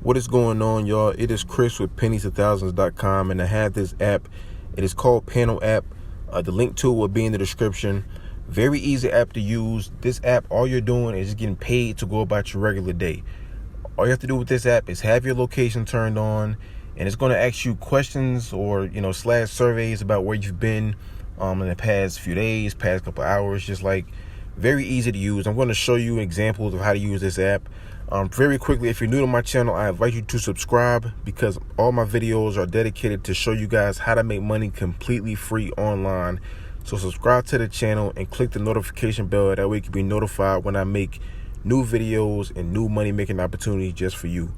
What is going on, y'all? It is Chris with pennies2000s.com, and I have this app. It is called Panel App. The link to it will be in the description. Very easy app to use. This app, all you're doing is getting paid to go about your regular day. All you have to do with this app is have your location turned on, and it's going to ask you questions or / surveys about where you've been in the past few days, past couple hours. Just like very easy to use. I'm going to show you examples of how to use this app. Very quickly, if you're new to my channel, I invite you to subscribe because all my videos are dedicated to show you guys how to make money completely free online. So subscribe to the channel and click the notification bell. That way you can be notified when I make new videos and new money making opportunities just for you.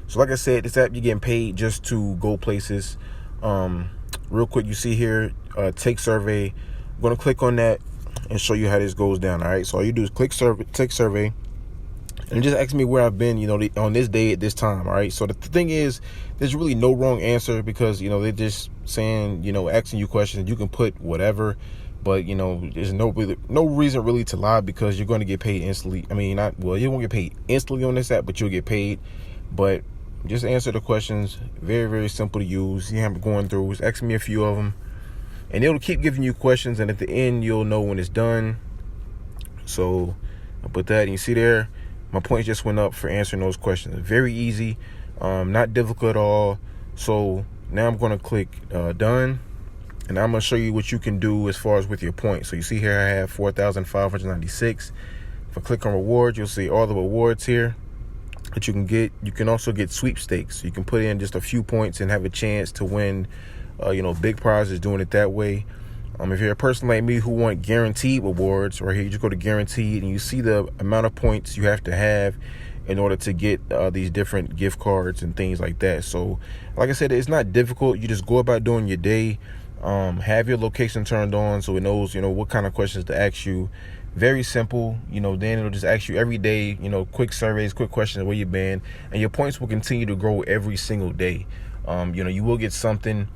So like I said, this app, you're getting paid just to go places. Real quick, you see here, take survey. I'm going to click on that and show you how this goes down. All right, so all you do is click survey, take survey, and just ask me where I've been, on this day at this time. All right. So the thing is, there's really no wrong answer because, they're just saying, asking you questions. You can put whatever, but, there's no reason really to lie because you're going to get paid instantly. I mean, you won't get paid instantly on this app, but you'll get paid. But just answer the questions. Very, very simple to use. You have going through, just ask me a few of them, and it'll keep giving you questions. And at the end, you'll know when it's done. So I'll put that, and you see there, my points just went up for answering those questions. Very easy, not difficult at all. So now I'm going to click done, and I'm going to show you what you can do as far as with your points. So you see here I have 4,596. If I click on rewards, you'll see all the rewards here that you can get. You can also get sweepstakes. You can put in just a few points and have a chance to win big prizes doing it that way. If you're a person like me who want guaranteed rewards, right here, you just go to guaranteed and you see the amount of points you have to have in order to get these different gift cards and things like that. So like I said, it's not difficult. You just go about doing your day, have your location turned on so it knows, what kind of questions to ask you. Very simple. Then it'll just ask you every day, quick surveys, quick questions, where you've been, and your points will continue to grow every single day. You will get something.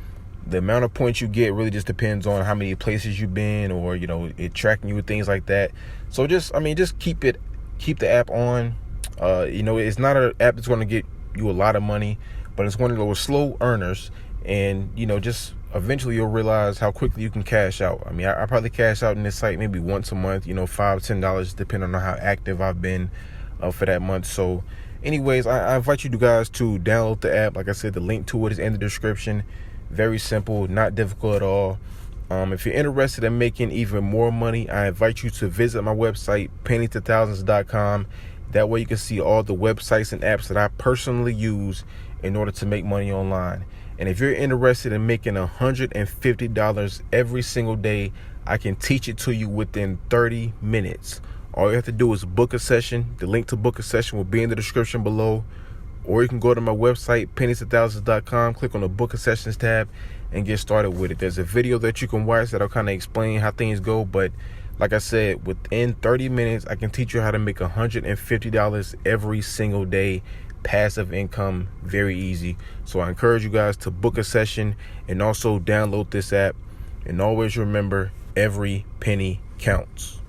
The amount of points you get really just depends on how many places you've been, or it tracking you with things like that. So just keep the app on. It's not an app that's going to get you a lot of money, but it's one of those slow earners, and just eventually you'll realize how quickly you can cash out. I mean, I probably cash out in this site maybe once a month, $5-10, depending on how active I've been for that month. So anyways, I invite you guys to download the app. Like I said, the link to it is in the description. Very simple, not difficult at all. If you're interested in making even more money, I invite you to visit my website, pennies2000s.com. That way you can see all the websites and apps that I personally use in order to make money online. And if you're interested in making $150 every single day, I can teach it to you within 30 minutes. All you have to do is book a session. The link to book a session will be in the description below. Or you can go to my website, pennies2000s.com, click on the Book a Sessions tab, and get started with it. There's a video that you can watch that'll kind of explain how things go. But like I said, within 30 minutes, I can teach you how to make $150 every single day. Passive income, very easy. So I encourage you guys to book a session and also download this app. And always remember, every penny counts.